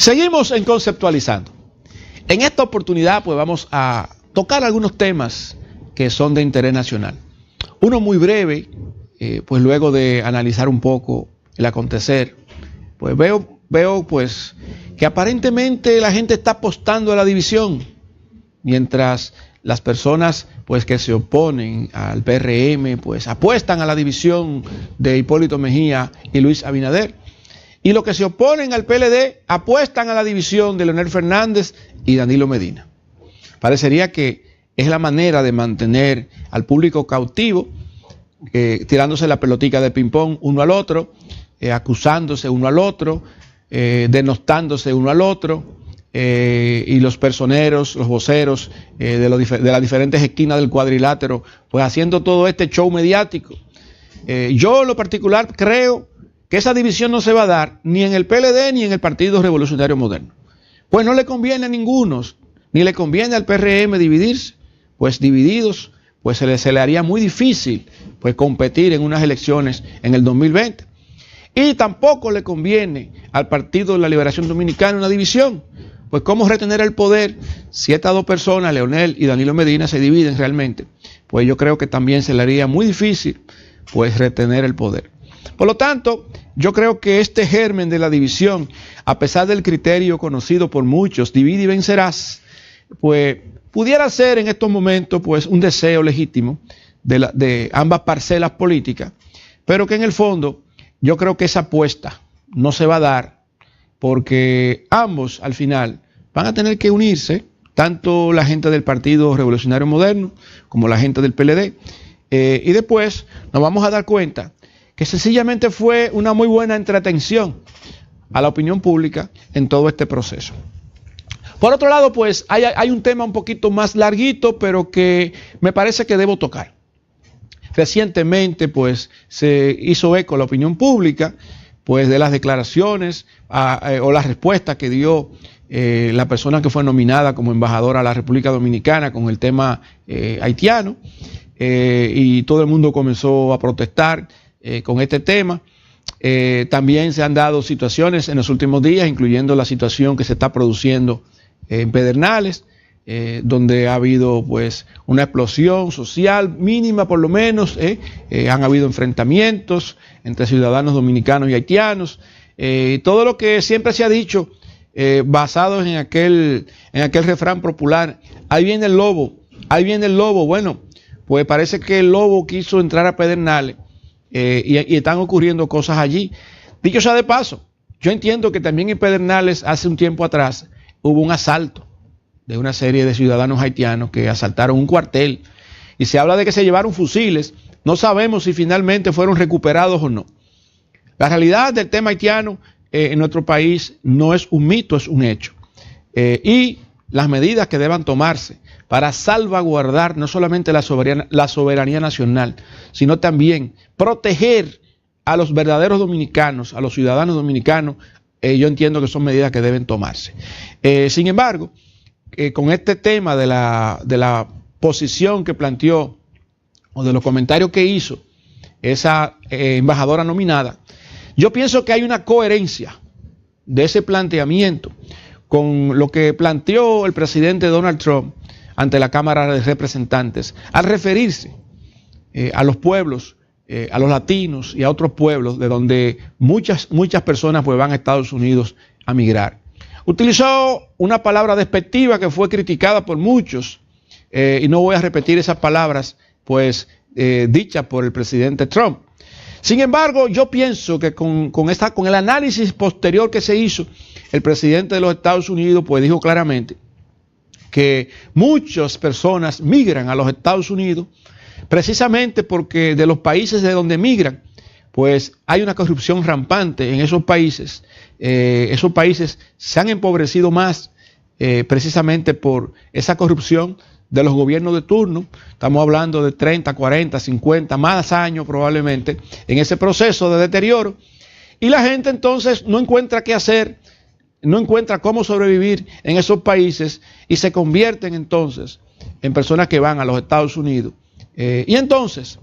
Seguimos en Conceptualizando. En esta oportunidad pues vamos a tocar algunos temas que son de interés nacional. Uno muy breve, pues luego de analizar un poco el acontecer, pues veo pues que aparentemente la gente está apostando a la división, mientras las personas pues que se oponen al PRM pues apuestan a la división de Hipólito Mejía y Luis Abinader. Y los que se oponen al PLD apuestan a la división de Leonel Fernández y Danilo Medina. Parecería que es la manera de mantener al público cautivo, tirándose la pelotica de ping-pong uno al otro, acusándose uno al otro, denostándose uno al otro, y los personeros, los voceros de las diferentes esquinas del cuadrilátero, pues haciendo todo este show mediático. Yo en lo particular creo que esa división no se va a dar ni en el PLD ni en el Partido Revolucionario Moderno. Pues no le conviene a ninguno, ni le conviene al PRM dividirse, pues divididos, pues se le haría muy difícil pues competir en unas elecciones en el 2020. Y tampoco le conviene al Partido de la Liberación Dominicana una división, pues cómo retener el poder si estas dos personas, Leonel y Danilo Medina, se dividen realmente. Pues yo creo que también se le haría muy difícil pues retener el poder. Por lo tanto, yo creo que este germen de la división, a pesar del criterio conocido por muchos, divide y vencerás, pues pudiera ser en estos momentos pues un deseo legítimo de ambas parcelas políticas, pero que en el fondo yo creo que esa apuesta no se va a dar porque ambos al final van a tener que unirse, tanto la gente del Partido Revolucionario Moderno como la gente del PLD, y después nos vamos a dar cuenta que sencillamente fue una muy buena entretención a la opinión pública en todo este proceso. Por otro lado, pues hay un tema un poquito más larguito, pero que me parece que debo tocar. Recientemente, pues, se hizo eco la opinión pública, pues, de las declaraciones o las respuestas que dio la persona que fue nominada como embajadora a la República Dominicana con el tema haitiano, y todo el mundo comenzó a protestar con este tema. También se han dado situaciones en los últimos días, incluyendo la situación que se está produciendo en Pedernales, donde ha habido pues una explosión social mínima por lo menos, han habido enfrentamientos entre ciudadanos dominicanos y haitianos, todo lo que siempre se ha dicho, basado en aquel refrán popular, ahí viene el lobo, ahí viene el lobo. Bueno, pues parece que el lobo quiso entrar a Pedernales, y están ocurriendo cosas allí. Dicho sea de paso, yo entiendo que también en Pedernales hace un tiempo atrás hubo un asalto de una serie de ciudadanos haitianos que asaltaron un cuartel y se habla de que se llevaron fusiles. No sabemos si finalmente fueron recuperados o no. La realidad del tema haitiano en nuestro país no es un mito, es un hecho. Y las medidas que deban tomarse para salvaguardar no solamente la soberanía nacional, sino también proteger a los verdaderos dominicanos, a los ciudadanos dominicanos, yo entiendo que son medidas que deben tomarse. Sin embargo, con este tema de la posición que planteó o de los comentarios que hizo esa embajadora nominada, yo pienso que hay una coherencia de ese planteamiento con lo que planteó el presidente Donald Trump ante la Cámara de Representantes, al referirse a los pueblos, a los latinos y a otros pueblos de donde muchas personas pues van a Estados Unidos a migrar. Utilizó una palabra despectiva que fue criticada por muchos, y no voy a repetir esas palabras pues dichas por el presidente Trump. Sin embargo, yo pienso que con el análisis posterior que se hizo, el presidente de los Estados Unidos pues dijo claramente que muchas personas migran a los Estados Unidos precisamente porque de los países de donde migran, pues hay una corrupción rampante en esos países. Esos países se han empobrecido más precisamente por esa corrupción de los gobiernos de turno. Estamos hablando de 30, 40, 50, más años probablemente en ese proceso de deterioro. Y la gente entonces no encuentra qué hacer, no encuentra cómo sobrevivir en esos países y se convierten entonces en personas que van a los Estados Unidos. Y entonces,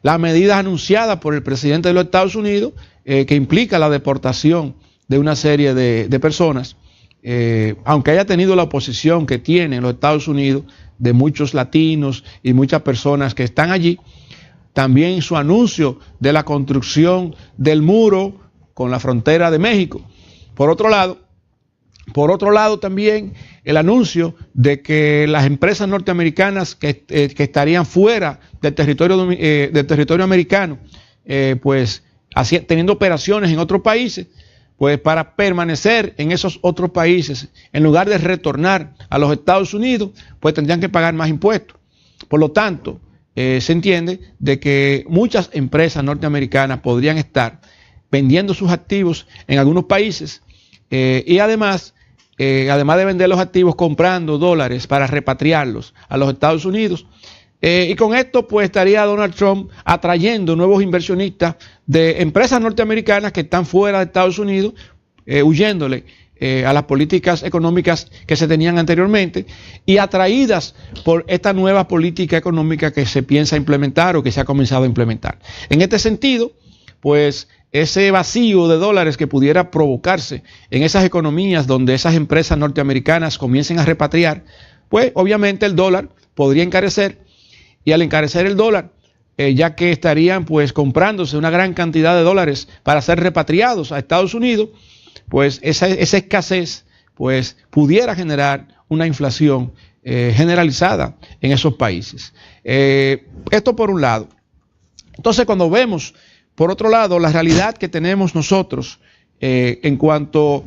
las medidas anunciadas por el presidente de los Estados Unidos, que implica la deportación de una serie de personas, aunque haya tenido la oposición que tiene en los Estados Unidos, de muchos latinos y muchas personas que están allí, también su anuncio de la construcción del muro con la frontera de México. Por otro lado también el anuncio de que las empresas norteamericanas que estarían fuera del territorio americano, pues teniendo operaciones en otros países, pues para permanecer en esos otros países, en lugar de retornar a los Estados Unidos, pues tendrían que pagar más impuestos. Por lo tanto, se entiende de que muchas empresas norteamericanas podrían estar vendiendo sus activos en algunos países y además de vender los activos, comprando dólares para repatriarlos a los Estados Unidos. Y con esto pues estaría Donald Trump atrayendo nuevos inversionistas de empresas norteamericanas que están fuera de Estados Unidos, huyéndole a las políticas económicas que se tenían anteriormente y atraídas por esta nueva política económica que se piensa implementar o que se ha comenzado a implementar. En este sentido, pues ese vacío de dólares que pudiera provocarse en esas economías donde esas empresas norteamericanas comiencen a repatriar, pues obviamente el dólar podría encarecer. Y al encarecer el dólar, ya que estarían pues comprándose una gran cantidad de dólares para ser repatriados a Estados Unidos, pues esa escasez pues pudiera generar una inflación generalizada en esos países. Esto por un lado. Entonces cuando vemos, por otro lado, la realidad que tenemos nosotros en cuanto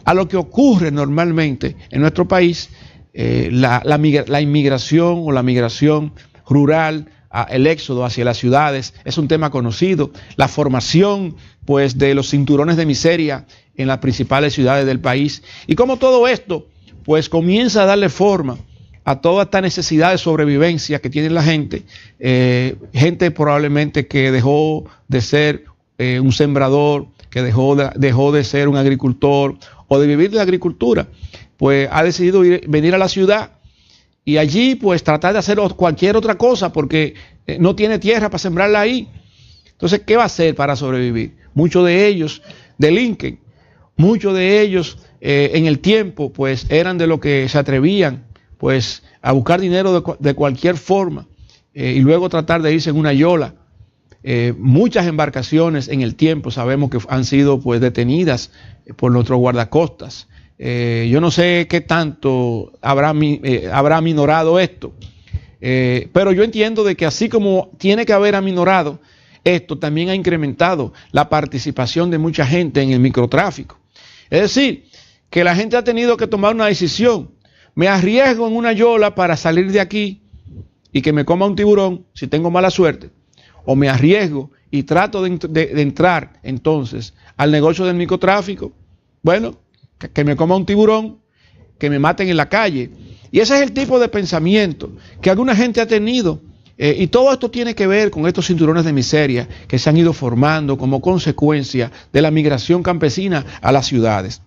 a lo que ocurre normalmente en nuestro país, la inmigración o la migración rural, el éxodo hacia las ciudades, es un tema conocido. La formación pues de los cinturones de miseria en las principales ciudades del país. Y como todo esto pues comienza a darle forma a toda esta necesidad de sobrevivencia que tiene la gente. Gente probablemente que dejó de ser un sembrador, que dejó de ser un agricultor o de vivir de la agricultura, pues ha decidido venir a la ciudad y allí pues tratar de hacer cualquier otra cosa porque no tiene tierra para sembrarla ahí. Entonces, ¿qué va a hacer para sobrevivir? Muchos de ellos delinquen, muchos de ellos en el tiempo pues eran de lo que se atrevían pues a buscar dinero de cualquier forma y luego tratar de irse en una yola. Muchas embarcaciones en el tiempo sabemos que han sido pues detenidas por nuestros guardacostas. Yo no sé qué tanto habrá aminorado esto, pero yo entiendo de que así como tiene que haber aminorado, esto también ha incrementado la participación de mucha gente en el microtráfico. Es decir, que la gente ha tenido que tomar una decisión. Me arriesgo en una yola para salir de aquí y que me coma un tiburón si tengo mala suerte, o me arriesgo y trato de entrar entonces al negocio del microtráfico. Bueno, que me coma un tiburón, que me maten en la calle. Y ese es el tipo de pensamiento que alguna gente ha tenido. Y todo esto tiene que ver con estos cinturones de miseria que se han ido formando como consecuencia de la migración campesina a las ciudades.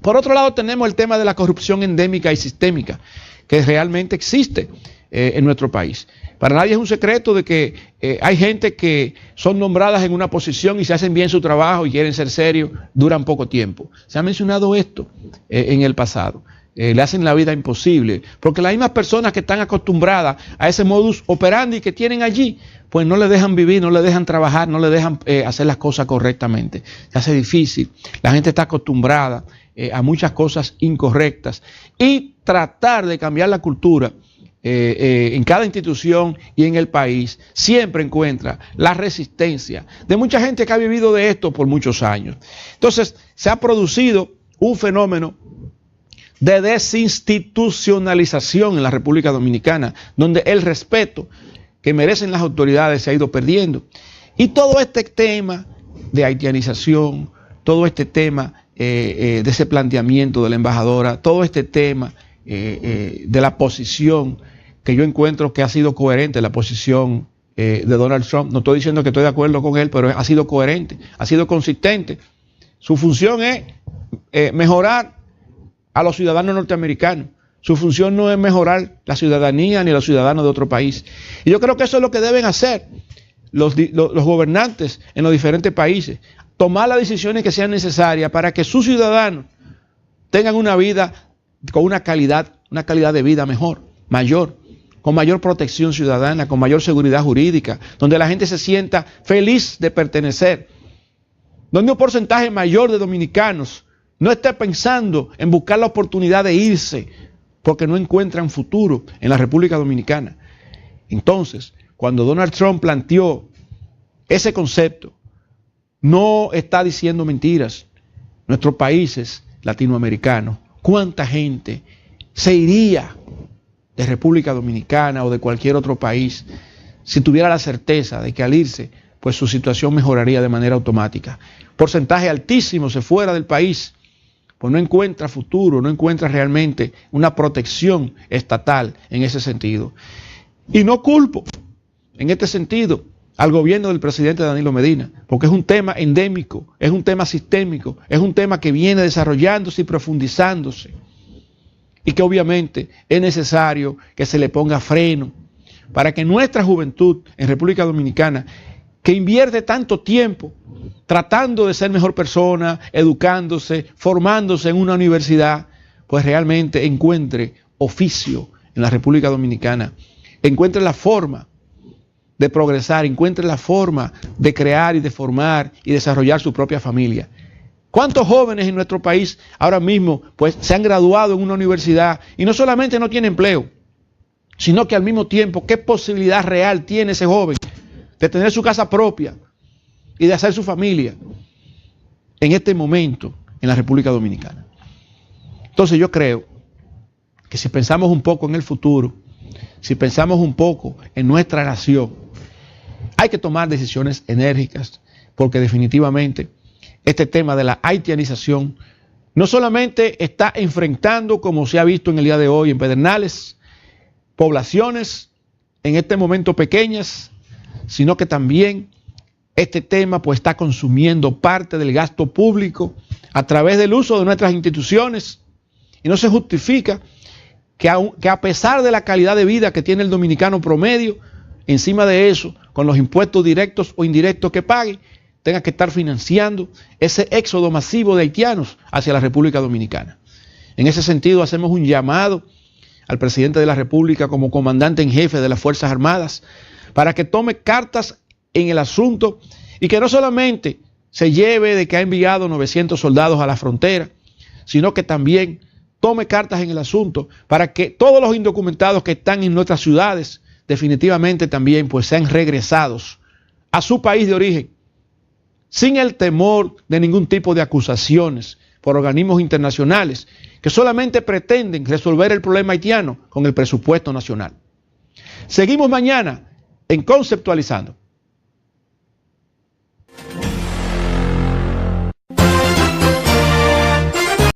Por otro lado, tenemos el tema de la corrupción endémica y sistémica que realmente existe en nuestro país. Para nadie es un secreto de que hay gente que son nombradas en una posición y se hacen bien su trabajo y quieren ser serios, duran poco tiempo. Se ha mencionado esto en el pasado. Le hacen la vida imposible, porque las mismas personas que están acostumbradas a ese modus operandi que tienen allí, pues no le dejan vivir, no le dejan trabajar, no le dejan hacer las cosas correctamente. Se hace difícil. La gente está acostumbrada a muchas cosas incorrectas y tratar de cambiar la cultura en cada institución y en el país siempre encuentra la resistencia de mucha gente que ha vivido de esto por muchos años. Entonces se ha producido un fenómeno de desinstitucionalización en la República Dominicana, donde el respeto que merecen las autoridades se ha ido perdiendo. Y todo este tema de haitianización, todo este tema de ese planteamiento de la embajadora, todo este tema de la posición que yo encuentro que ha sido coherente, la posición de Donald Trump. No estoy diciendo que estoy de acuerdo con él, pero ha sido coherente, ha sido consistente. Su función es mejorar a los ciudadanos norteamericanos. Su función no es mejorar la ciudadanía ni a los ciudadanos de otro país. Y yo creo que eso es lo que deben hacer los gobernantes en los diferentes países. Tomar las decisiones que sean necesarias para que sus ciudadanos tengan una vida con una calidad de vida mayor, con mayor protección ciudadana, con mayor seguridad jurídica, donde la gente se sienta feliz de pertenecer, donde un porcentaje mayor de dominicanos no esté pensando en buscar la oportunidad de irse porque no encuentran futuro en la República Dominicana. Entonces, cuando Donald Trump planteó ese concepto, no está diciendo mentiras. Nuestros países latinoamericanos, ¿cuánta gente se iría de República Dominicana o de cualquier otro país si tuviera la certeza de que al irse, pues su situación mejoraría de manera automática? Porcentaje altísimo se fuera del país, pues no encuentra futuro, no encuentra realmente una protección estatal en ese sentido. Y no culpo en este sentido al gobierno del presidente Danilo Medina, porque es un tema endémico, es un tema sistémico, es un tema que viene desarrollándose y profundizándose, y que obviamente es necesario que se le ponga freno para que nuestra juventud en República Dominicana, que invierte tanto tiempo tratando de ser mejor persona, educándose, formándose en una universidad, pues realmente encuentre oficio en la República Dominicana, encuentre la forma de progresar, encuentre la forma de crear y de formar y desarrollar su propia familia. ¿Cuántos jóvenes en nuestro país ahora mismo pues se han graduado en una universidad y no solamente no tienen empleo, sino que al mismo tiempo, qué posibilidad real tiene ese joven de tener su casa propia y de hacer su familia en este momento en la República Dominicana? Entonces yo creo que si pensamos un poco en el futuro, si pensamos un poco en nuestra nación, hay que tomar decisiones enérgicas, porque definitivamente este tema de la haitianización no solamente está enfrentando, como se ha visto en el día de hoy en Pedernales, poblaciones en este momento pequeñas, sino que también este tema pues está consumiendo parte del gasto público a través del uso de nuestras instituciones, y no se justifica que a pesar de la calidad de vida que tiene el dominicano promedio, encima de eso, con los impuestos directos o indirectos que pague, tenga que estar financiando ese éxodo masivo de haitianos hacia la República Dominicana. En ese sentido, hacemos un llamado al presidente de la República como comandante en jefe de las Fuerzas Armadas para que tome cartas en el asunto y que no solamente se lleve de que ha enviado 900 soldados a la frontera, sino que también tome cartas en el asunto para que todos los indocumentados que están en nuestras ciudades definitivamente también pues sean regresados a su país de origen, sin el temor de ningún tipo de acusaciones por organismos internacionales que solamente pretenden resolver el problema haitiano con el presupuesto nacional. Seguimos mañana en Conceptualizando.